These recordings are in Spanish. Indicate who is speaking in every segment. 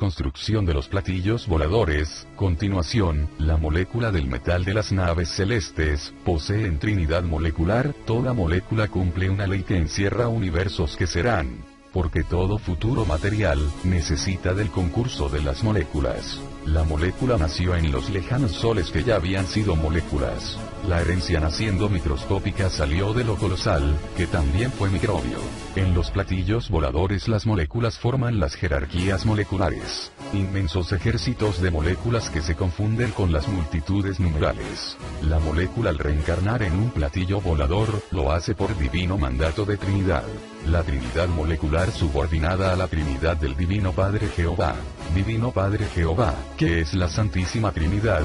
Speaker 1: construcción de los platillos voladores. Continuación, la molécula del metal de las naves celestes, poseen trinidad molecular. Toda molécula cumple una ley que encierra universos que serán, porque todo futuro material necesita del concurso de las moléculas. La molécula nació en los lejanos soles que ya habían sido moléculas. La herencia naciendo microscópica salió de lo colosal, que también fue microbio. En los platillos voladores las moléculas forman las jerarquías moleculares, inmensos ejércitos de moléculas que se confunden con las multitudes numerales. La molécula al reencarnar en un platillo volador, lo hace por divino mandato de Trinidad. La Trinidad molecular subordinada a la Trinidad del Divino Padre Jehová. Divino Padre Jehová, que es la Santísima Trinidad.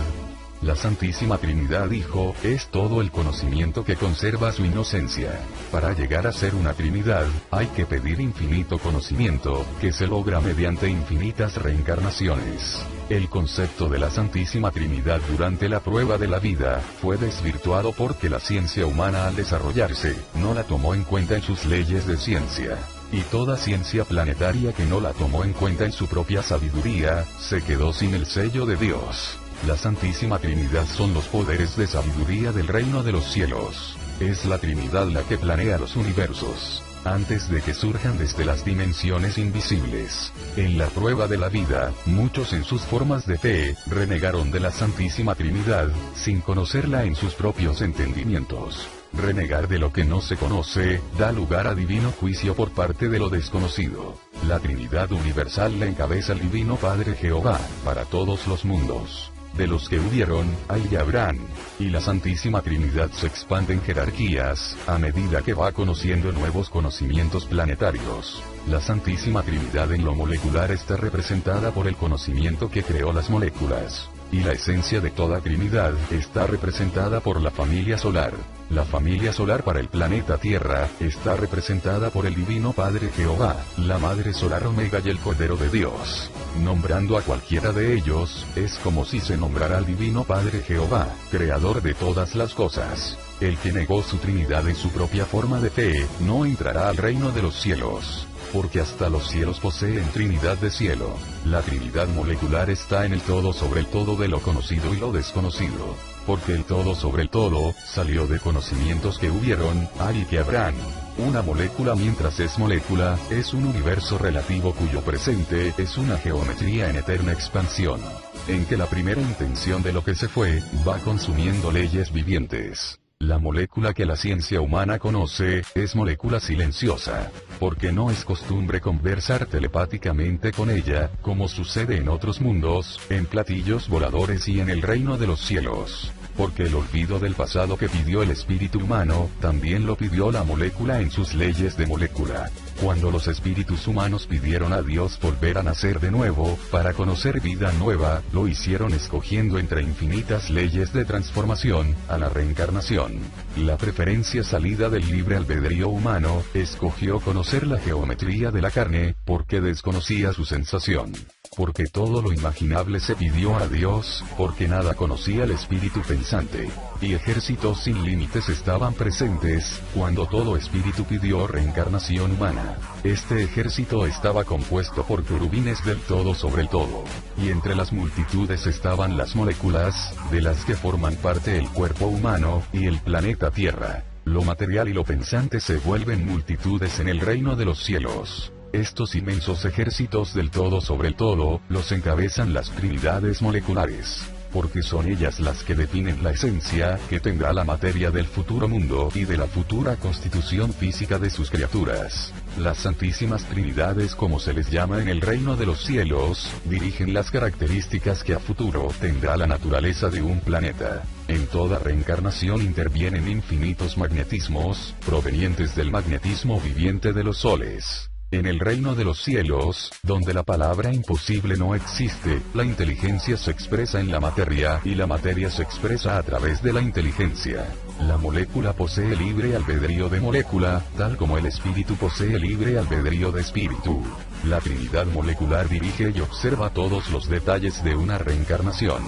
Speaker 1: La Santísima Trinidad Hijo, es todo el conocimiento que conserva su inocencia. Para llegar a ser una Trinidad, hay que pedir infinito conocimiento, que se logra mediante infinitas reencarnaciones. El concepto de la Santísima Trinidad durante la prueba de la vida, fue desvirtuado porque la ciencia humana al desarrollarse, no la tomó en cuenta en sus leyes de ciencia. Y toda ciencia planetaria que no la tomó en cuenta en su propia sabiduría, se quedó sin el sello de Dios. La Santísima Trinidad son los poderes de sabiduría del reino de los cielos. Es la Trinidad la que planea los universos, antes de que surjan desde las dimensiones invisibles. En la prueba de la vida, muchos en sus formas de fe, renegaron de la Santísima Trinidad, sin conocerla en sus propios entendimientos. Renegar de lo que no se conoce, da lugar a divino juicio por parte de lo desconocido. La Trinidad universal la encabeza el Divino Padre Jehová, para todos los mundos. De los que hubieron, hay y habrán. Y la Santísima Trinidad se expande en jerarquías, a medida que va conociendo nuevos conocimientos planetarios. La Santísima Trinidad en lo molecular está representada por el conocimiento que creó las moléculas. Y la esencia de toda Trinidad está representada por la familia solar. La familia solar para el planeta Tierra está representada por el Divino Padre Jehová, la Madre Solar Omega y el Cordero de Dios. Nombrando a cualquiera de ellos, es como si se nombrara al Divino Padre Jehová, creador de todas las cosas. El que negó su Trinidad en su propia forma de fe, no entrará al reino de los cielos. Porque hasta los cielos poseen Trinidad de cielo. La Trinidad molecular está en el todo sobre el todo de lo conocido y lo desconocido. Porque el todo sobre el todo, salió de conocimientos que hubieron, hay y que habrán. Una molécula mientras es molécula, es un universo relativo cuyo presente es una geometría en eterna expansión. En que la primera intención de lo que se fue, va consumiendo leyes vivientes. La molécula que la ciencia humana conoce, es molécula silenciosa, porque no es costumbre conversar telepáticamente con ella, como sucede en otros mundos, en platillos voladores y en el reino de los cielos. Porque el olvido del pasado que pidió el espíritu humano, también lo pidió la molécula en sus leyes de molécula. Cuando los espíritus humanos pidieron a Dios volver a nacer de nuevo, para conocer vida nueva, lo hicieron escogiendo entre infinitas leyes de transformación, a la reencarnación. La preferencia salida del libre albedrío humano, escogió conocer la geometría de la carne, porque desconocía su sensación. Porque todo lo imaginable se pidió a Dios, porque nada conocía el espíritu pensante. Y ejércitos sin límites estaban presentes, cuando todo espíritu pidió reencarnación humana. Este ejército estaba compuesto por querubines del todo sobre el todo. Y entre las multitudes estaban las moléculas, de las que forman parte el cuerpo humano, y el planeta Tierra. Lo material y lo pensante se vuelven multitudes en el reino de los cielos. Estos inmensos ejércitos del todo sobre el todo, los encabezan las trinidades moleculares. Porque son ellas las que definen la esencia que tendrá la materia del futuro mundo y de la futura constitución física de sus criaturas. Las santísimas trinidades, como se les llama en el reino de los cielos, dirigen las características que a futuro tendrá la naturaleza de un planeta. En toda reencarnación intervienen infinitos magnetismos, provenientes del magnetismo viviente de los soles. En el reino de los cielos, donde la palabra imposible no existe, la inteligencia se expresa en la materia y la materia se expresa a través de la inteligencia. La molécula posee libre albedrío de molécula, tal como el espíritu posee libre albedrío de espíritu. La Trinidad molecular dirige y observa todos los detalles de una reencarnación.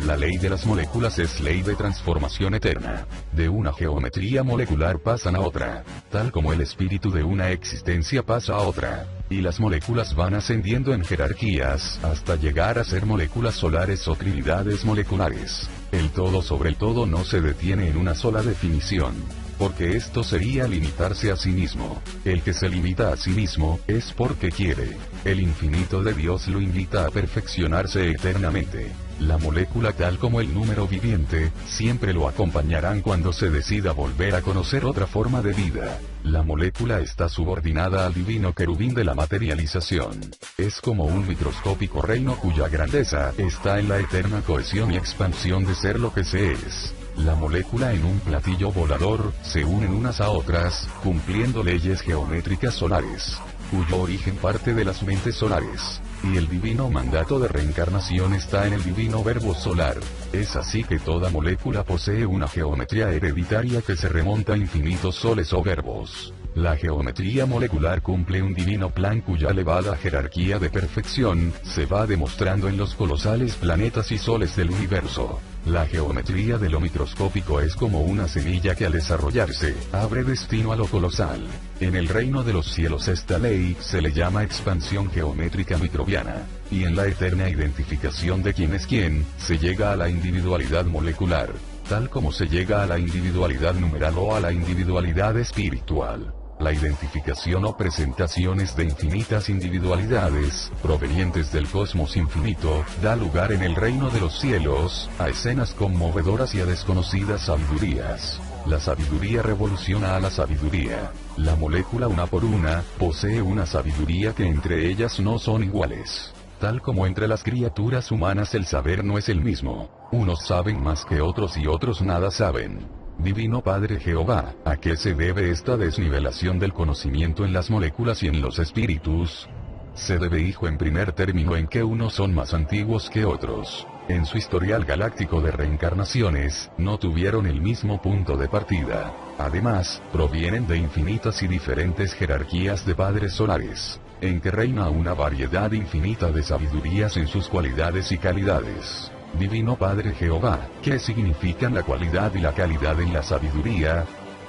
Speaker 1: La ley de las moléculas es ley de transformación eterna. De una geometría molecular pasan a otra, tal como el espíritu de una existencia pasa a otra. Y las moléculas van ascendiendo en jerarquías, hasta llegar a ser moléculas solares o trinidades moleculares. El todo sobre el todo no se detiene en una sola definición, porque esto sería limitarse a sí mismo. El que se limita a sí mismo, es porque quiere. El infinito de Dios lo invita a perfeccionarse eternamente. La molécula tal como el número viviente, siempre lo acompañarán cuando se decida volver a conocer otra forma de vida. La molécula está subordinada al divino querubín de la materialización. Es como un microscópico reino cuya grandeza está en la eterna cohesión y expansión de ser lo que se es. La molécula en un platillo volador, se unen unas a otras, cumpliendo leyes geométricas solares, cuyo origen parte de las mentes solares. Y el divino mandato de reencarnación está en el divino verbo solar. Es así que toda molécula posee una geometría hereditaria que se remonta a infinitos soles o verbos. La geometría molecular cumple un divino plan cuya elevada jerarquía de perfección, se va demostrando en los colosales planetas y soles del universo. La geometría de lo microscópico es como una semilla que al desarrollarse, abre destino a lo colosal. En el reino de los cielos esta ley se le llama expansión geométrica microbiana. Y en la eterna identificación de quién es quién, se llega a la individualidad molecular, tal como se llega a la individualidad numeral o a la individualidad espiritual. La identificación o presentaciones de infinitas individualidades, provenientes del cosmos infinito, da lugar en el reino de los cielos, a escenas conmovedoras y a desconocidas sabidurías. La sabiduría revoluciona a la sabiduría. La molécula una por una, posee una sabiduría que entre ellas no son iguales. Tal como entre las criaturas humanas el saber no es el mismo. Unos saben más que otros y otros nada saben. Divino Padre Jehová, ¿a qué se debe esta desnivelación del conocimiento en las moléculas y en los espíritus? Se debe, hijo, en primer término en que unos son más antiguos que otros. En su historial galáctico de reencarnaciones, no tuvieron el mismo punto de partida. Además, provienen de infinitas y diferentes jerarquías de padres solares, en que reina una variedad infinita de sabidurías en sus cualidades y calidades. Divino Padre Jehová, ¿qué significan la cualidad y la calidad en la sabiduría?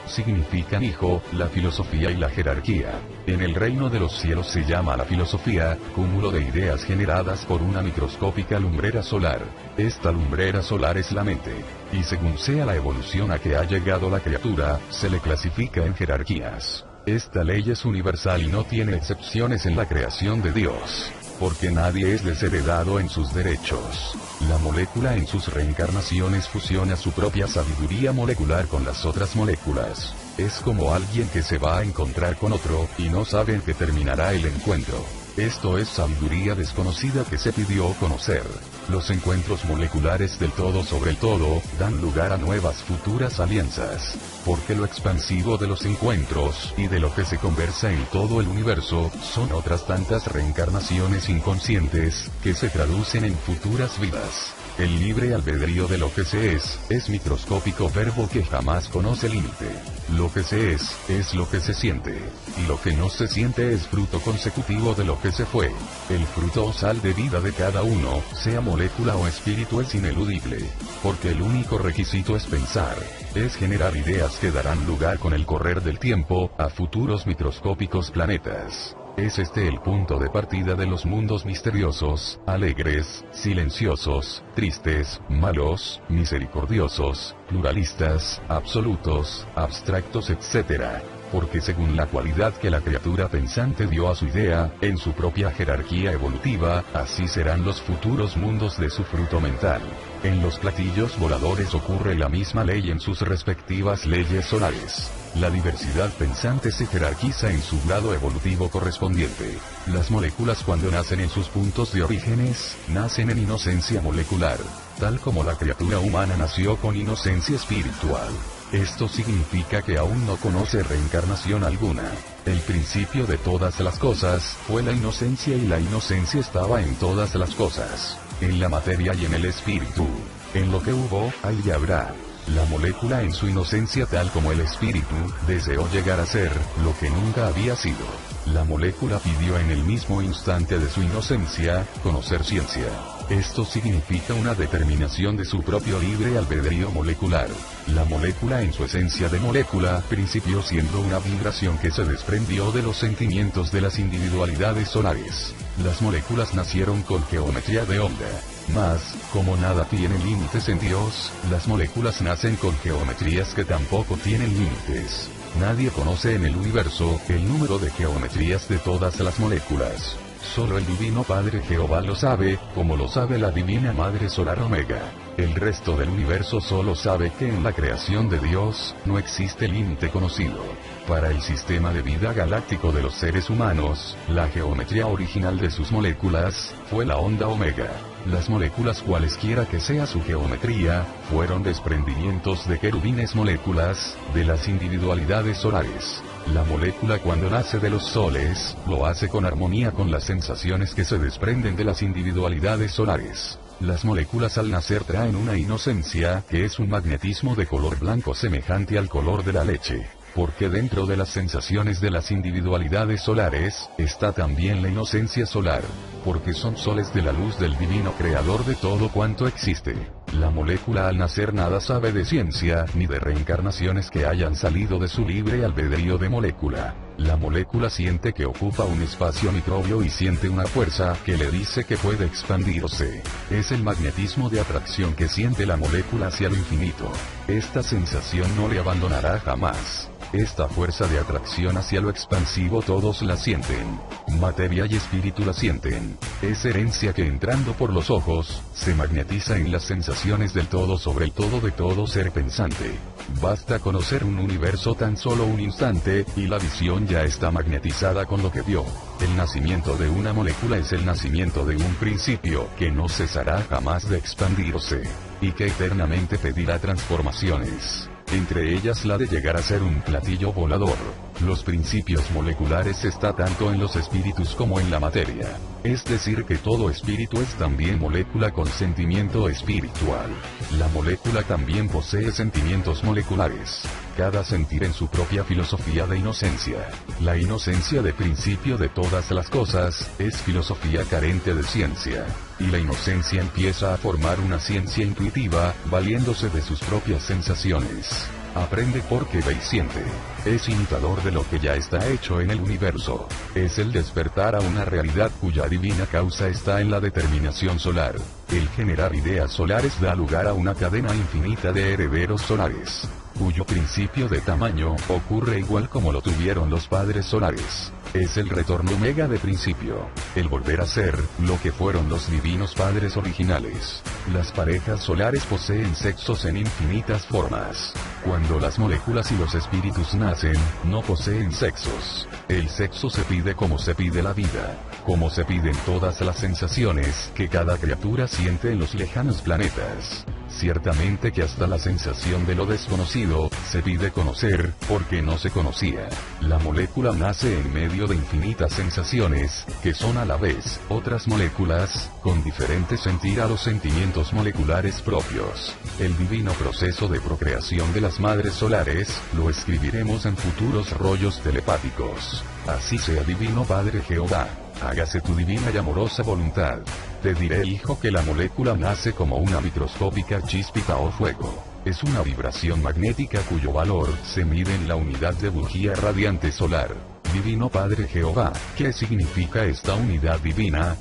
Speaker 1: Significan, hijo, la filosofía y la jerarquía. En el reino de los cielos se llama la filosofía, cúmulo de ideas generadas por una microscópica lumbrera solar. Esta lumbrera solar es la mente. Y según sea la evolución a que ha llegado la criatura, se le clasifica en jerarquías. Esta ley es universal y no tiene excepciones en la creación de Dios, porque nadie es desheredado en sus derechos. La molécula en sus reencarnaciones fusiona su propia sabiduría molecular con las otras moléculas. Es como alguien que se va a encontrar con otro, y no sabe en qué terminará el encuentro. Esto es sabiduría desconocida que se pidió conocer. Los encuentros moleculares del todo sobre el todo, dan lugar a nuevas futuras alianzas, porque lo expansivo de los encuentros, y de lo que se conversa en todo el universo, son otras tantas reencarnaciones inconscientes, que se traducen en futuras vidas. El libre albedrío de lo que se es microscópico verbo que jamás conoce límite. Lo que se es lo que se siente. Y lo que no se siente es fruto consecutivo de lo que se fue. El fruto o sal de vida de cada uno, sea molécula o espíritu, es ineludible. Porque el único requisito es pensar. Es generar ideas que darán lugar con el correr del tiempo, a futuros microscópicos planetas. Es este el punto de partida de los mundos misteriosos, alegres, silenciosos, tristes, malos, misericordiosos, pluralistas, absolutos, abstractos, etc. Porque según la cualidad que la criatura pensante dio a su idea, en su propia jerarquía evolutiva, así serán los futuros mundos de su fruto mental. En los platillos voladores ocurre la misma ley en sus respectivas leyes solares. La diversidad pensante se jerarquiza en su grado evolutivo correspondiente. Las moléculas cuando nacen en sus puntos de orígenes, nacen en inocencia molecular, tal como la criatura humana nació con inocencia espiritual. Esto significa que aún no conoce reencarnación alguna. El principio de todas las cosas fue la inocencia y la inocencia estaba en todas las cosas, en la materia y en el espíritu. En lo que hubo, hay y habrá. La molécula en su inocencia tal como el espíritu, deseó llegar a ser, lo que nunca había sido. La molécula pidió en el mismo instante de su inocencia, conocer ciencia. Esto significa una determinación de su propio libre albedrío molecular. La molécula en su esencia de molécula principió siendo una vibración que se desprendió de los sentimientos de las individualidades solares. Las moléculas nacieron con geometría de onda. Mas, como nada tiene límites en Dios, las moléculas nacen con geometrías que tampoco tienen límites. Nadie conoce en el universo el número de geometrías de todas las moléculas. Solo el Divino Padre Jehová lo sabe, como lo sabe la Divina Madre Solar Omega. El resto del universo solo sabe que en la creación de Dios, no existe límite conocido. Para el sistema de vida galáctico de los seres humanos, la geometría original de sus moléculas, fue la onda omega. Las moléculas cualesquiera que sea su geometría, fueron desprendimientos de querubines moléculas, de las individualidades solares. La molécula cuando nace de los soles, lo hace con armonía con las sensaciones que se desprenden de las individualidades solares. Las moléculas al nacer traen una inocencia, que es un magnetismo de color blanco semejante al color de la leche. Porque dentro de las sensaciones de las individualidades solares, está también la inocencia solar. Porque son soles de la luz del divino creador de todo cuanto existe. La molécula al nacer nada sabe de ciencia, ni de reencarnaciones que hayan salido de su libre albedrío de molécula. La molécula siente que ocupa un espacio microbio y siente una fuerza que le dice que puede expandirse. Es el magnetismo de atracción que siente la molécula hacia lo infinito. Esta sensación no le abandonará jamás. Esta fuerza de atracción hacia lo expansivo todos la sienten. Materia y espíritu la sienten. Es herencia que entrando por los ojos, se magnetiza en las sensaciones del todo sobre el todo de todo ser pensante. Basta conocer un universo tan solo un instante, y la visión ya está magnetizada con lo que vio. El nacimiento de una molécula es el nacimiento de un principio que no cesará jamás de expandirse, y que eternamente pedirá transformaciones. Entre ellas la de llegar a ser un platillo volador. Los principios moleculares está tanto en los espíritus como en la materia. Es decir que todo espíritu es también molécula con sentimiento espiritual. La molécula también posee sentimientos moleculares. Cada sentir en su propia filosofía de inocencia. La inocencia de principio de todas las cosas, es filosofía carente de ciencia. Y la inocencia empieza a formar una ciencia intuitiva, valiéndose de sus propias sensaciones. Aprende porque ve y siente. Es imitador de lo que ya está hecho en el universo. Es el despertar a una realidad cuya divina causa está en la determinación solar. El generar ideas solares da lugar a una cadena infinita de herederos solares, cuyo principio de tamaño ocurre igual como lo tuvieron los padres solares. Es el retorno omega de principio, el volver a ser lo que fueron los divinos padres originales. Las parejas solares poseen sexos en infinitas formas. Cuando las moléculas y los espíritus nacen, no poseen sexos. El sexo se pide como se pide la vida, como se piden todas las sensaciones que cada criatura siente en los lejanos planetas. Ciertamente que hasta la sensación de lo desconocido, se pide conocer, porque no se conocía. La molécula nace en medio de infinitas sensaciones, que son a la vez, otras moléculas, con diferente sentir a los sentimientos moleculares propios. El divino proceso de procreación de las madres solares, lo escribiremos en futuros rollos telepáticos. Así sea Divino Padre Jehová. Hágase tu divina y amorosa voluntad. Te diré, hijo, que la molécula nace como una microscópica chíspita o fuego. Es una vibración magnética cuyo valor se mide en la unidad de bujía radiante solar. Divino Padre Jehová, ¿qué significa esta unidad divina?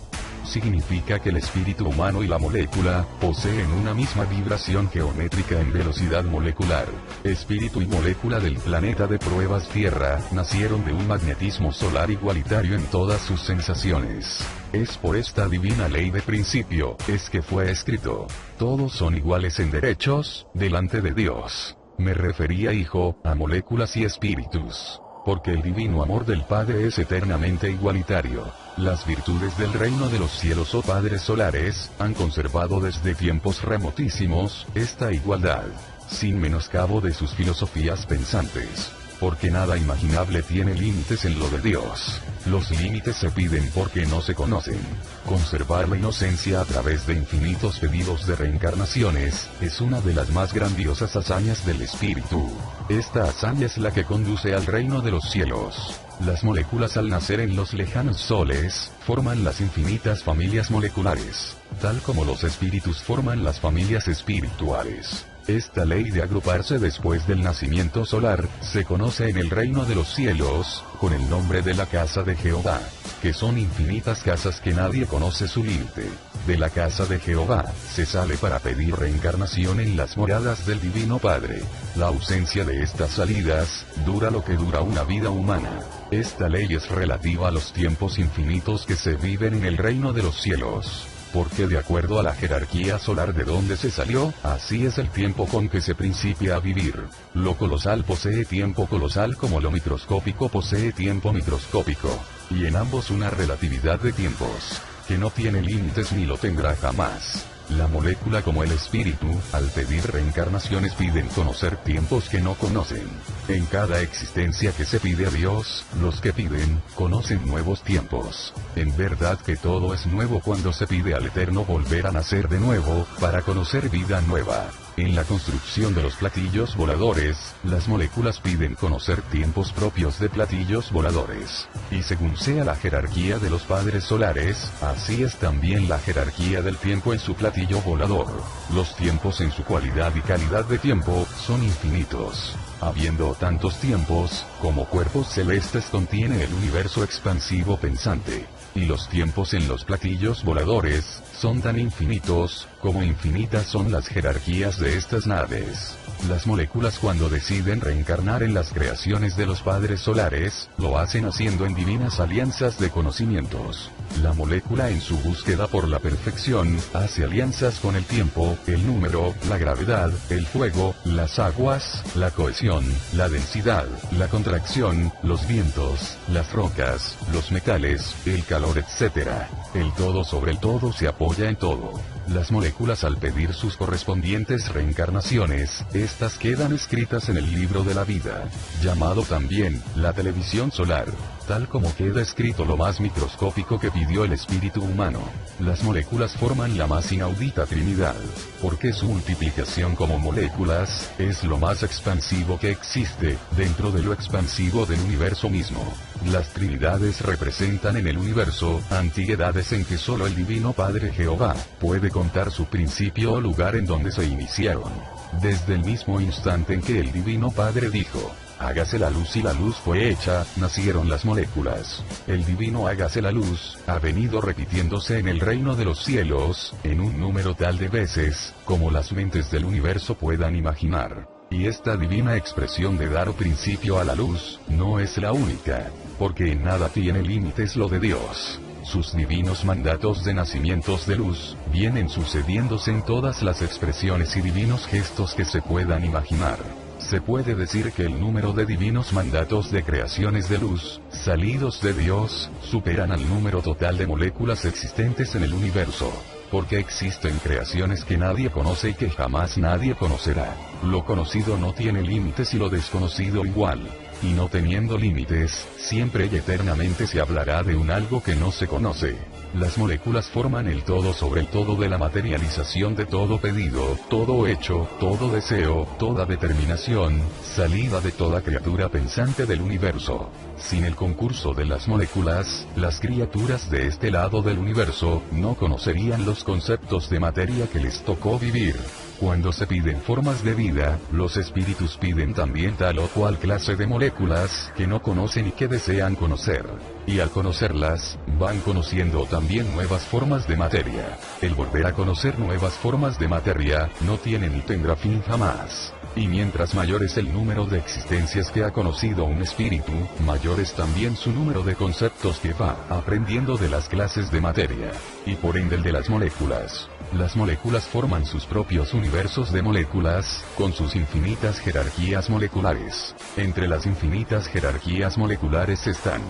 Speaker 1: Significa que el espíritu humano y la molécula poseen una misma vibración geométrica en velocidad molecular. Espíritu y molécula del planeta de pruebas Tierra nacieron de un magnetismo solar igualitario en todas sus sensaciones. Es por esta divina ley de principio, es que fue escrito: todos son iguales en derechos, delante de Dios. Me refería, hijo, a moléculas y espíritus. Porque el divino amor del Padre es eternamente igualitario. Las virtudes del reino de los cielos, oh Padres solares, han conservado desde tiempos remotísimos esta igualdad, sin menoscabo de sus filosofías pensantes. Porque nada imaginable tiene límites en lo de Dios. Los límites se piden porque no se conocen. Conservar la inocencia a través de infinitos pedidos de reencarnaciones, es una de las más grandiosas hazañas del espíritu. Esta hazaña es la que conduce al reino de los cielos. Las moléculas al nacer en los lejanos soles, forman las infinitas familias moleculares, tal como los espíritus forman las familias espirituales. Esta ley de agruparse después del nacimiento solar, se conoce en el reino de los cielos, con el nombre de la casa de Jehová, que son infinitas casas que nadie conoce su límite. De la casa de Jehová, se sale para pedir reencarnación en las moradas del Divino Padre. La ausencia de estas salidas, dura lo que dura una vida humana. Esta ley es relativa a los tiempos infinitos que se viven en el reino de los cielos. Porque de acuerdo a la jerarquía solar de donde se salió, así es el tiempo con que se principia a vivir. Lo colosal posee tiempo colosal como lo microscópico posee tiempo microscópico. Y en ambos una relatividad de tiempos, que no tiene límites ni lo tendrá jamás. La molécula como el espíritu, al pedir reencarnaciones piden conocer tiempos que no conocen. En cada existencia que se pide a Dios, los que piden, conocen nuevos tiempos. En verdad que todo es nuevo cuando se pide al Eterno volver a nacer de nuevo, para conocer vida nueva. En la construcción de los platillos voladores, las moléculas piden conocer tiempos propios de platillos voladores. Y según sea la jerarquía de los padres solares, así es también la jerarquía del tiempo en su platillo volador. Los tiempos en su cualidad y calidad de tiempo, son infinitos. Habiendo tantos tiempos, como cuerpos celestes contiene el universo expansivo pensante. Y los tiempos en los platillos voladores, son tan infinitos, como infinitas son las jerarquías de estas naves. Las moléculas cuando deciden reencarnar en las creaciones de los padres solares, lo hacen haciendo en divinas alianzas de conocimientos. La molécula en su búsqueda por la perfección, hace alianzas con el tiempo, el número, la gravedad, el fuego, las aguas, la cohesión, la densidad, la contracción, los vientos, las rocas, los metales, el calor, etc. El todo sobre el todo se apoya en todo. Las moléculas al pedir sus correspondientes reencarnaciones, estas quedan escritas en el libro de la vida, llamado también, la televisión solar, tal como queda escrito lo más microscópico que pidió el espíritu humano. Las moléculas forman la más inaudita Trinidad, porque su multiplicación como moléculas, es lo más expansivo que existe, dentro de lo expansivo del universo mismo. Las Trinidades representan en el universo, antigüedades en que solo el Divino Padre Jehová, puede contar su principio o lugar en donde se iniciaron. Desde el mismo instante en que el Divino Padre dijo, hágase la luz y la luz fue hecha, nacieron las moléculas. El divino hágase la luz, ha venido repitiéndose en el reino de los cielos, en un número tal de veces, como las mentes del universo puedan imaginar. Y esta divina expresión de dar principio a la luz, no es la única, porque en nada tiene límites lo de Dios. Sus divinos mandatos de nacimientos de luz, vienen sucediéndose en todas las expresiones y divinos gestos que se puedan imaginar. Se puede decir que el número de divinos mandatos de creaciones de luz, salidos de Dios, superan al número total de moléculas existentes en el universo. Porque existen creaciones que nadie conoce y que jamás nadie conocerá. Lo conocido no tiene límites y lo desconocido igual. Y no teniendo límites, siempre y eternamente se hablará de un algo que no se conoce. Las moléculas forman el todo sobre el todo de la materialización de todo pedido, todo hecho, todo deseo, toda determinación, salida de toda criatura pensante del universo. Sin el concurso de las moléculas, las criaturas de este lado del universo, no conocerían los conceptos de materia que les tocó vivir. Cuando se piden formas de vida, los espíritus piden también tal o cual clase de moléculas, que no conocen y que desean conocer. Y al conocerlas, van conociendo también nuevas formas de materia. El volver a conocer nuevas formas de materia, no tiene ni tendrá fin jamás. Y mientras mayor es el número de existencias que ha conocido un espíritu, mayor es también su número de conceptos que va aprendiendo de las clases de materia, y por ende el de las moléculas. Las moléculas forman sus propios universos de moléculas, con sus infinitas jerarquías moleculares. Entre las infinitas jerarquías moleculares están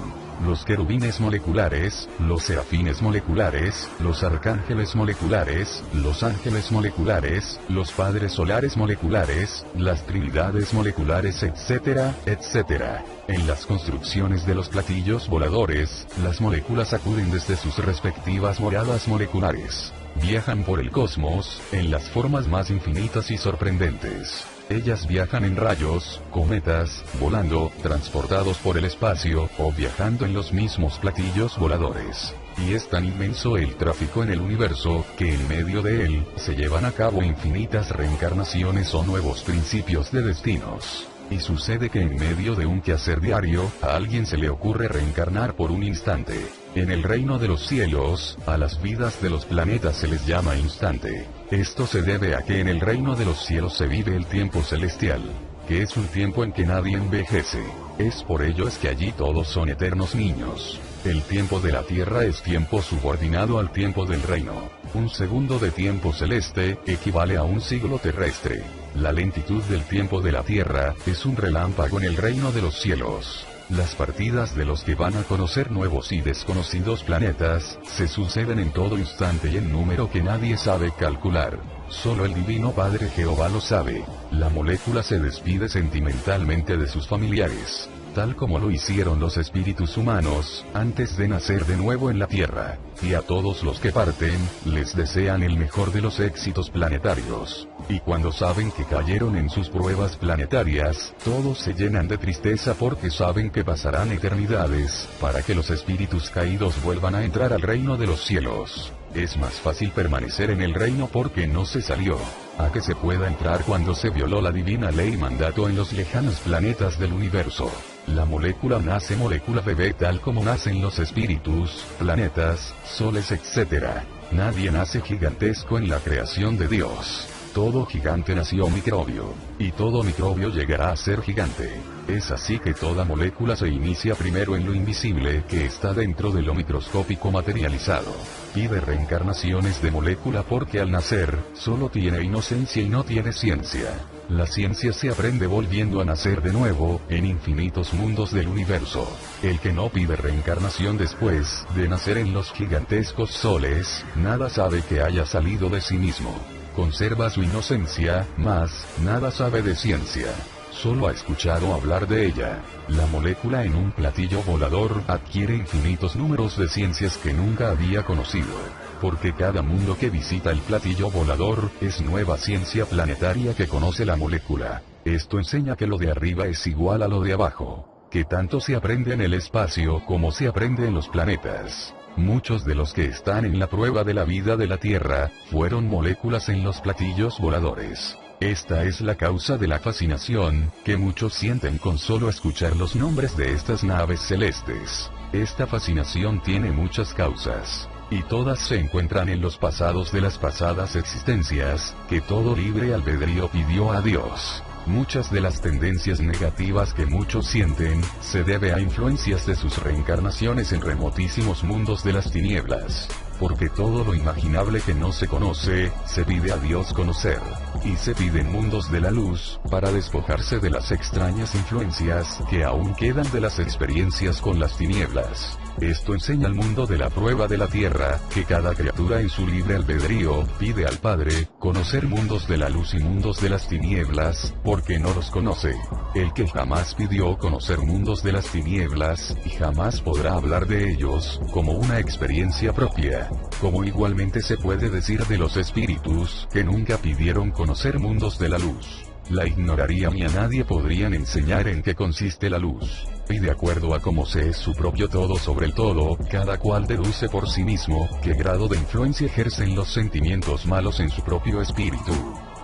Speaker 1: los querubines moleculares, los serafines moleculares, los arcángeles moleculares, los ángeles moleculares, los padres solares moleculares, las trinidades moleculares, etcétera, etcétera. En las construcciones de los platillos voladores, las moléculas acuden desde sus respectivas moradas moleculares. Viajan por el cosmos, en las formas más infinitas y sorprendentes. Ellas viajan en rayos, cometas, volando, transportados por el espacio, o viajando en los mismos platillos voladores. Y es tan inmenso el tráfico en el universo, que en medio de él, se llevan a cabo infinitas reencarnaciones o nuevos principios de destinos. Y sucede que en medio de un quehacer diario, a alguien se le ocurre reencarnar por un instante. En el reino de los cielos, a las vidas de los planetas se les llama instante. Esto se debe a que en el reino de los cielos se vive el tiempo celestial, que es un tiempo en que nadie envejece. Es por ello es que allí todos son eternos niños. El tiempo de la tierra es tiempo subordinado al tiempo del reino. Un segundo de tiempo celeste equivale a un siglo terrestre. La lentitud del tiempo de la tierra es un relámpago en el reino de los cielos. Las partidas de los que van a conocer nuevos y desconocidos planetas se suceden en todo instante y en número que nadie sabe calcular. Solo el Divino Padre Jehová lo sabe. La molécula se despide sentimentalmente de sus familiares, tal como lo hicieron los espíritus humanos, antes de nacer de nuevo en la Tierra, y a todos los que parten, les desean el mejor de los éxitos planetarios. Y cuando saben que cayeron en sus pruebas planetarias, todos se llenan de tristeza porque saben que pasarán eternidades, para que los espíritus caídos vuelvan a entrar al reino de los cielos. Es más fácil permanecer en el reino porque no se salió, a que se pueda entrar cuando se violó la divina ley y mandato en los lejanos planetas del universo. La molécula nace molécula bebé tal como nacen los espíritus, planetas, soles etc. Nadie nace gigantesco en la creación de Dios. Todo gigante nació microbio, y todo microbio llegará a ser gigante. Es así que toda molécula se inicia primero en lo invisible que está dentro de lo microscópico materializado. Pide reencarnaciones de molécula porque al nacer, solo tiene inocencia y no tiene ciencia. La ciencia se aprende volviendo a nacer de nuevo, en infinitos mundos del universo. El que no pide reencarnación después de nacer en los gigantescos soles, nada sabe que haya salido de sí mismo. Conserva su inocencia, mas nada sabe de ciencia. Solo ha escuchado hablar de ella. La molécula en un platillo volador adquiere infinitos números de ciencias que nunca había conocido. Porque cada mundo que visita el platillo volador, es nueva ciencia planetaria que conoce la molécula. Esto enseña que lo de arriba es igual a lo de abajo. Que tanto se aprende en el espacio como se aprende en los planetas. Muchos de los que están en la prueba de la vida de la Tierra, fueron moléculas en los platillos voladores. Esta es la causa de la fascinación, que muchos sienten con solo escuchar los nombres de estas naves celestes. Esta fascinación tiene muchas causas, y todas se encuentran en los pasados de las pasadas existencias, que todo libre albedrío pidió a Dios. Muchas de las tendencias negativas que muchos sienten, se debe a influencias de sus reencarnaciones en remotísimos mundos de las tinieblas. Porque todo lo imaginable que no se conoce, se pide a Dios conocer. Y se piden mundos de la luz, para despojarse de las extrañas influencias que aún quedan de las experiencias con las tinieblas. Esto enseña al mundo de la prueba de la Tierra, que cada criatura en su libre albedrío, pide al Padre, conocer mundos de la luz y mundos de las tinieblas, porque no los conoce. El que jamás pidió conocer mundos de las tinieblas, y jamás podrá hablar de ellos, como una experiencia propia. Como igualmente se puede decir de los espíritus, que nunca pidieron conocer mundos de la luz. La ignorarían y a nadie podrían enseñar en qué consiste la luz. Y de acuerdo a cómo se es su propio todo sobre el todo, cada cual deduce por sí mismo, qué grado de influencia ejercen los sentimientos malos en su propio espíritu.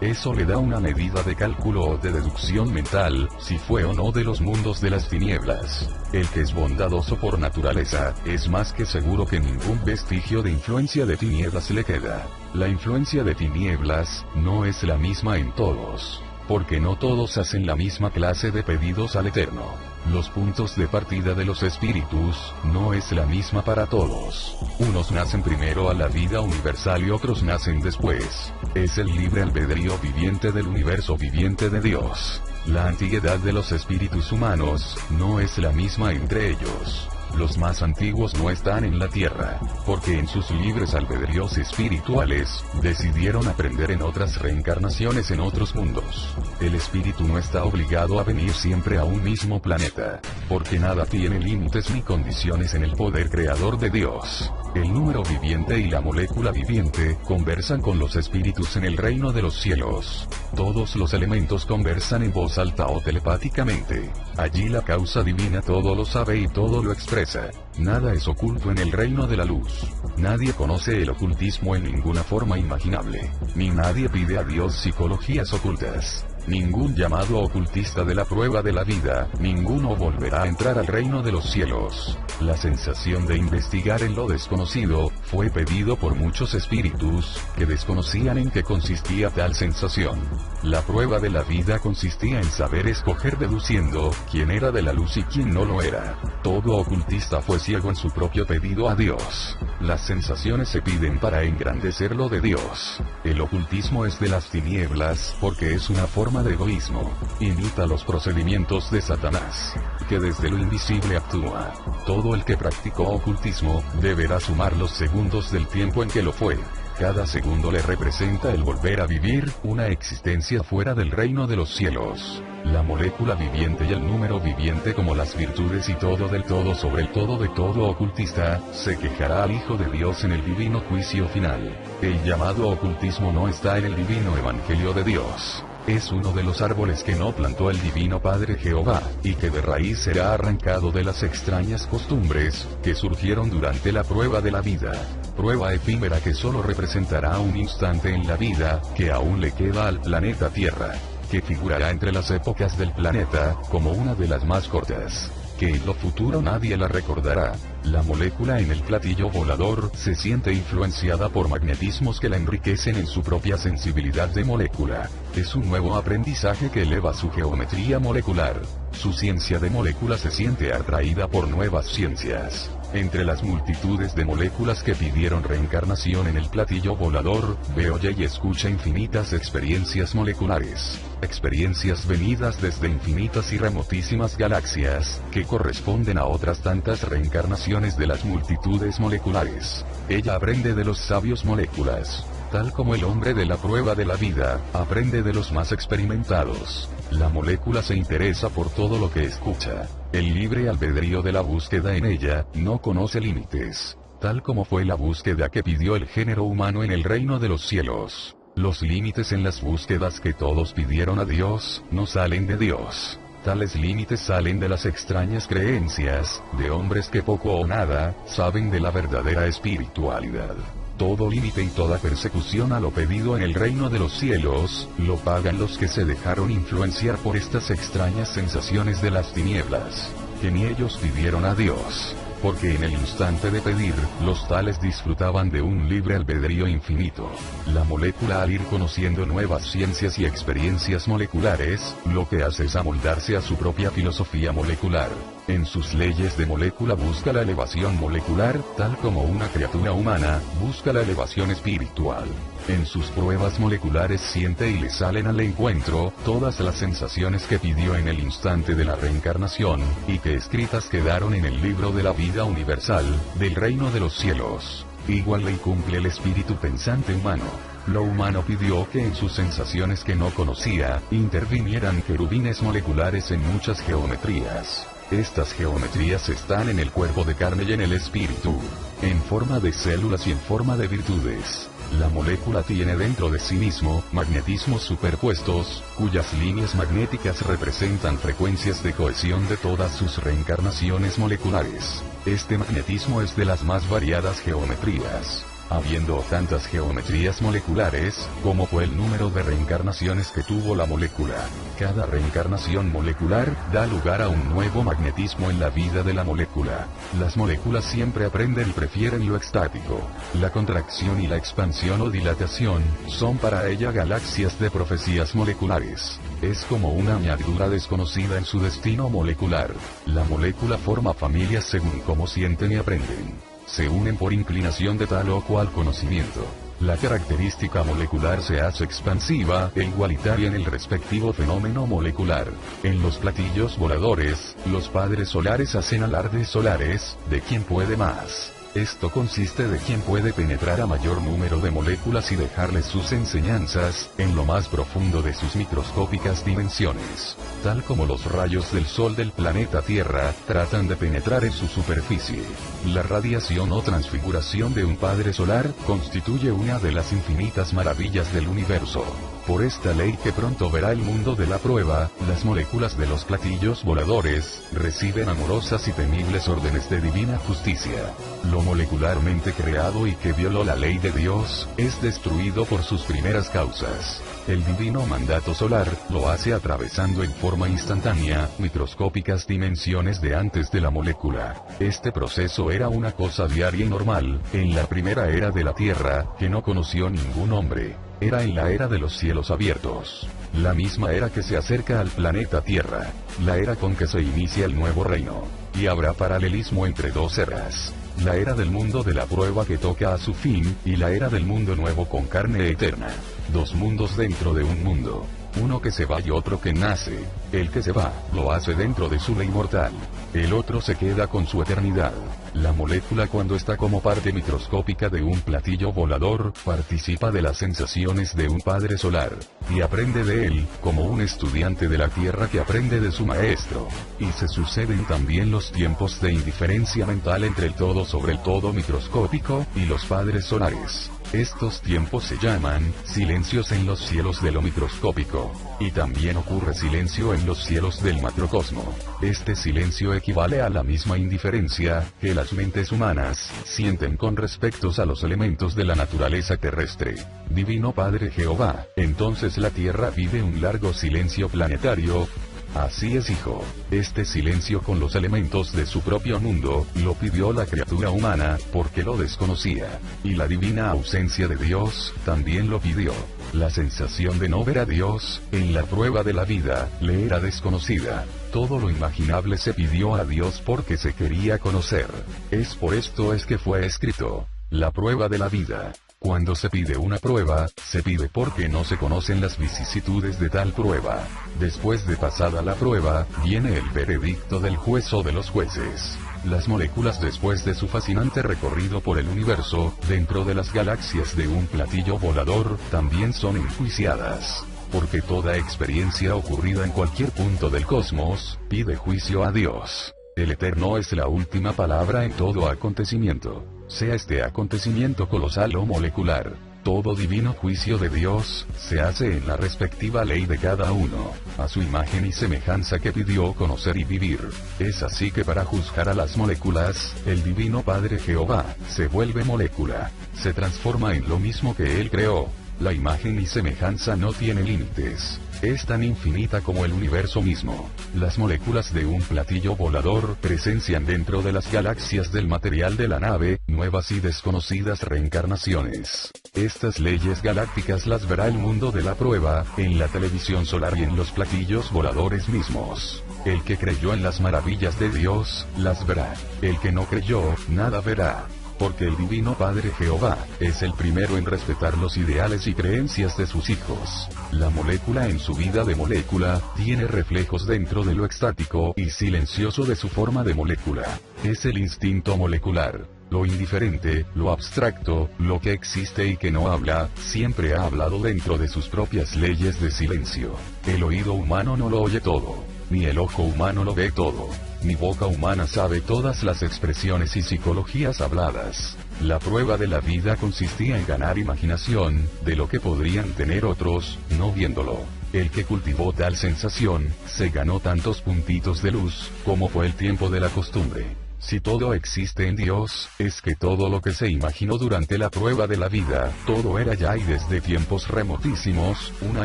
Speaker 1: Eso le da una medida de cálculo o de deducción mental, si fue o no de los mundos de las tinieblas. El que es bondadoso por naturaleza, es más que seguro que ningún vestigio de influencia de tinieblas le queda. La influencia de tinieblas, no es la misma en todos. Porque no todos hacen la misma clase de pedidos al Eterno. Los puntos de partida de los espíritus, no es la misma para todos. Unos nacen primero a la vida universal y otros nacen después. Es el libre albedrío viviente del universo viviente de Dios. La antigüedad de los espíritus humanos, no es la misma entre ellos. Los más antiguos no están en la tierra, porque en sus libres albedríos espirituales, decidieron aprender en otras reencarnaciones en otros mundos. El espíritu no está obligado a venir siempre a un mismo planeta, porque nada tiene límites ni condiciones en el poder creador de Dios. El número viviente y la molécula viviente conversan con los espíritus en el reino de los cielos. Todos los elementos conversan en voz alta o telepáticamente. Allí la causa divina todo lo sabe y todo lo expresa. Nada es oculto en el reino de la luz. Nadie conoce el ocultismo en ninguna forma imaginable. Ni nadie pide a Dios psicologías ocultas. Ningún llamado ocultista de la prueba de la vida, ninguno volverá a entrar al reino de los cielos. La sensación de investigar en lo desconocido, fue pedido por muchos espíritus, que desconocían en qué consistía tal sensación. La prueba de la vida consistía en saber escoger deduciendo, quién era de la luz y quién no lo era. Todo ocultista fue ciego en su propio pedido a Dios. Las sensaciones se piden para engrandecer lo de Dios. El ocultismo es de las tinieblas, porque es una forma de egoísmo. Imita los procedimientos de Satanás, que desde lo invisible actúa. Todo el que practicó ocultismo, deberá sumar los segundos del tiempo en que lo fue. Cada segundo le representa el volver a vivir, una existencia fuera del reino de los cielos. La molécula viviente y el número viviente como las virtudes y todo del todo sobre el todo de todo ocultista, se quejará al Hijo de Dios en el divino juicio final. El llamado ocultismo no está en el divino evangelio de Dios. Es uno de los árboles que no plantó el divino Padre Jehová, y que de raíz será arrancado de las extrañas costumbres, que surgieron durante la prueba de la vida. Prueba efímera que solo representará un instante en la vida, que aún le queda al planeta Tierra. Que figurará entre las épocas del planeta, como una de las más cortas. Que en lo futuro nadie la recordará. La molécula en el platillo volador se siente influenciada por magnetismos que la enriquecen en su propia sensibilidad de molécula. Es un nuevo aprendizaje que eleva su geometría molecular. Su ciencia de moléculas se siente atraída por nuevas ciencias. Entre las multitudes de moléculas que pidieron reencarnación en el platillo volador, ve, oye y escucha infinitas experiencias moleculares. Experiencias venidas desde infinitas y remotísimas galaxias, que corresponden a otras tantas reencarnaciones de las multitudes moleculares. Ella aprende de los sabios moléculas. Tal como el hombre de la prueba de la vida, aprende de los más experimentados. La molécula se interesa por todo lo que escucha. El libre albedrío de la búsqueda en ella, no conoce límites. Tal como fue la búsqueda que pidió el género humano en el reino de los cielos. Los límites en las búsquedas que todos pidieron a Dios, no salen de Dios. Tales límites salen de las extrañas creencias, de hombres que poco o nada, saben de la verdadera espiritualidad. Todo límite y toda persecución a lo pedido en el reino de los cielos, lo pagan los que se dejaron influenciar por estas extrañas sensaciones de las tinieblas, que ni ellos pidieron a Dios. Porque en el instante de pedir, los tales disfrutaban de un libre albedrío infinito. La molécula, al ir conociendo nuevas ciencias y experiencias moleculares, lo que hace es amoldarse a su propia filosofía molecular. En sus leyes de molécula busca la elevación molecular, tal como una criatura humana busca la elevación espiritual. En sus pruebas moleculares siente y le salen al encuentro todas las sensaciones que pidió en el instante de la reencarnación, y que escritas quedaron en el libro de la vida universal, del reino de los cielos. Igual ley cumple el espíritu pensante humano. Lo humano pidió que en sus sensaciones que no conocía, intervinieran querubines moleculares en muchas geometrías. Estas geometrías están en el cuerpo de carne y en el espíritu, en forma de células y en forma de virtudes. La molécula tiene dentro de sí mismo magnetismos superpuestos, cuyas líneas magnéticas representan frecuencias de cohesión de todas sus reencarnaciones moleculares. Este magnetismo es de las más variadas geometrías. Habiendo tantas geometrías moleculares, como fue el número de reencarnaciones que tuvo la molécula. Cada reencarnación molecular da lugar a un nuevo magnetismo en la vida de la molécula. Las moléculas siempre aprenden y prefieren lo estático. La contracción y la expansión o dilatación son para ella galaxias de profecías moleculares. Es como una añadidura desconocida en su destino molecular. La molécula forma familias según cómo sienten y aprenden. Se unen por inclinación de tal o cual conocimiento. La característica molecular se hace expansiva e igualitaria en el respectivo fenómeno molecular. En los platillos voladores, los padres solares hacen alardes solares, de quien puede más. Esto consiste de quien puede penetrar a mayor número de moléculas y dejarles sus enseñanzas, en lo más profundo de sus microscópicas dimensiones. Tal como los rayos del Sol del planeta Tierra, tratan de penetrar en su superficie. La radiación o transfiguración de un Padre Solar, constituye una de las infinitas maravillas del universo. Por esta ley que pronto verá el mundo de la prueba, las moléculas de los platillos voladores, reciben amorosas y temibles órdenes de divina justicia. Lo molecularmente creado y que violó la ley de Dios, es destruido por sus primeras causas. El divino mandato solar, lo hace atravesando en forma instantánea, microscópicas dimensiones de antes de la molécula. Este proceso era una cosa diaria y normal, en la primera era de la Tierra, que no conoció ningún hombre. Era en la era de los cielos abiertos. La misma era que se acerca al planeta Tierra. La era con que se inicia el nuevo reino. Y habrá paralelismo entre dos eras. La era del mundo de la prueba que toca a su fin, y la era del mundo nuevo con carne eterna. Dos mundos dentro de un mundo. Uno que se va y otro que nace. El que se va, lo hace dentro de su ley mortal. El otro se queda con su eternidad. La molécula cuando está como parte microscópica de un platillo volador, participa de las sensaciones de un Padre Solar. Y aprende de él, como un estudiante de la Tierra que aprende de su maestro. Y se suceden también los tiempos de indiferencia mental entre el todo sobre el todo microscópico, y los Padres Solares. Estos tiempos se llaman silencios en los cielos de lo microscópico. Y también ocurre silencio en los cielos del macrocosmo. Este silencio equivale a la misma indiferencia que las mentes humanas sienten con respecto a los elementos de la naturaleza terrestre. Divino Padre Jehová, entonces la Tierra vive un largo silencio planetario. Así es, hijo. Este silencio con los elementos de su propio mundo, lo pidió la criatura humana, porque lo desconocía. Y la divina ausencia de Dios, también lo pidió. La sensación de no ver a Dios, en la prueba de la vida, le era desconocida. Todo lo imaginable se pidió a Dios porque se quería conocer. Es por esto es que fue escrito, la prueba de la vida. Cuando se pide una prueba, se pide porque no se conocen las vicisitudes de tal prueba. Después de pasada la prueba, viene el veredicto del juez o de los jueces. Las moléculas después de su fascinante recorrido por el universo, dentro de las galaxias de un platillo volador, también son enjuiciadas. Porque toda experiencia ocurrida en cualquier punto del cosmos, pide juicio a Dios. El Eterno es la última palabra en todo acontecimiento. Sea este acontecimiento colosal o molecular. Todo divino juicio de Dios, se hace en la respectiva ley de cada uno, a su imagen y semejanza que pidió conocer y vivir. Es así que para juzgar a las moléculas, el divino Padre Jehová, se vuelve molécula. Se transforma en lo mismo que Él creó. La imagen y semejanza no tiene límites. Es tan infinita como el universo mismo. Las moléculas de un platillo volador presencian dentro de las galaxias del material de la nave, nuevas y desconocidas reencarnaciones. Estas leyes galácticas las verá el mundo de la prueba, en la televisión solar y en los platillos voladores mismos. El que creyó en las maravillas de Dios, las verá. El que no creyó, nada verá. Porque el divino Padre Jehová, es el primero en respetar los ideales y creencias de sus hijos. La molécula en su vida de molécula, tiene reflejos dentro de lo extático y silencioso de su forma de molécula. Es el instinto molecular. Lo indiferente, lo abstracto, lo que existe y que no habla, siempre ha hablado dentro de sus propias leyes de silencio. El oído humano no lo oye todo. Ni el ojo humano lo ve todo. Ni boca humana sabe todas las expresiones y psicologías habladas. La prueba de la vida consistía en ganar imaginación, de lo que podrían tener otros, no viéndolo. El que cultivó tal sensación, se ganó tantos puntitos de luz, como fue el tiempo de la costumbre. Si todo existe en Dios, es que todo lo que se imaginó durante la prueba de la vida, todo era ya y desde tiempos remotísimos, una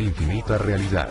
Speaker 1: infinita realidad.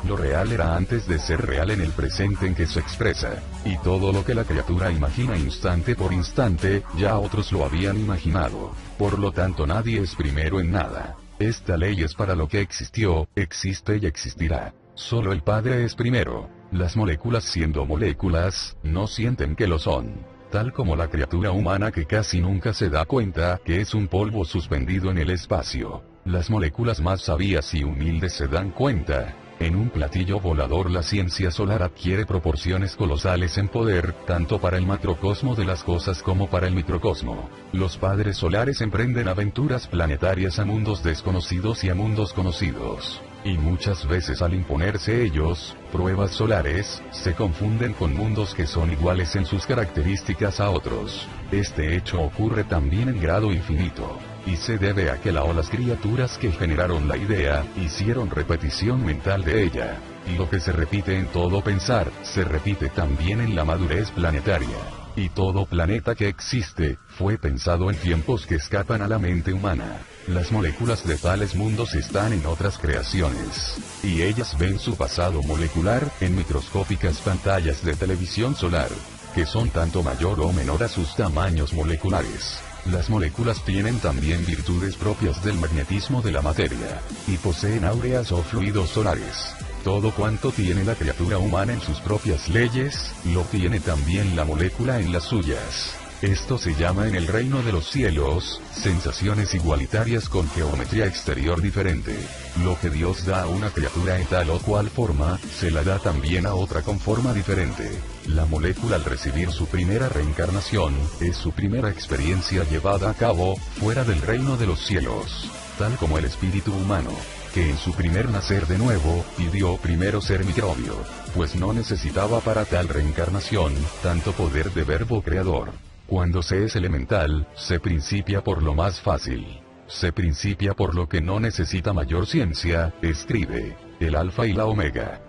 Speaker 1: Lo real era antes de ser real en el presente en que se expresa, y todo lo que la criatura imagina instante por instante, ya otros lo habían imaginado. Por lo tanto nadie es primero en nada. Esta ley es para lo que existió, existe y existirá. Solo el Padre es primero. Las moléculas siendo moléculas, no sienten que lo son. Tal como la criatura humana que casi nunca se da cuenta que es un polvo suspendido en el espacio. Las moléculas más sabias y humildes se dan cuenta. En un platillo volador la ciencia solar adquiere proporciones colosales en poder, tanto para el macrocosmo de las cosas como para el microcosmo. Los padres solares emprenden aventuras planetarias a mundos desconocidos y a mundos conocidos. Y muchas veces al imponerse ellos, pruebas solares, se confunden con mundos que son iguales en sus características a otros. Este hecho ocurre también en grado infinito. Y se debe a que las criaturas que generaron la idea, hicieron repetición mental de ella. Y lo que se repite en todo pensar, se repite también en la madurez planetaria. Y todo planeta que existe, fue pensado en tiempos que escapan a la mente humana. Las moléculas de tales mundos están en otras creaciones. Y ellas ven su pasado molecular, en microscópicas pantallas de televisión solar, que son tanto mayor o menor a sus tamaños moleculares. Las moléculas tienen también virtudes propias del magnetismo de la materia, y poseen áureas o fluidos solares. Todo cuanto tiene la criatura humana en sus propias leyes, lo tiene también la molécula en las suyas. Esto se llama en el reino de los cielos, sensaciones igualitarias con geometría exterior diferente. Lo que Dios da a una criatura en tal o cual forma, se la da también a otra con forma diferente. La molécula al recibir su primera reencarnación, es su primera experiencia llevada a cabo, fuera del reino de los cielos. Tal como el espíritu humano, que en su primer nacer de nuevo, pidió primero ser microbio, pues no necesitaba para tal reencarnación, tanto poder de verbo creador. Cuando se es elemental, se principia por lo más fácil. Se principia por lo que no necesita mayor ciencia, escribe el Alfa y la Omega.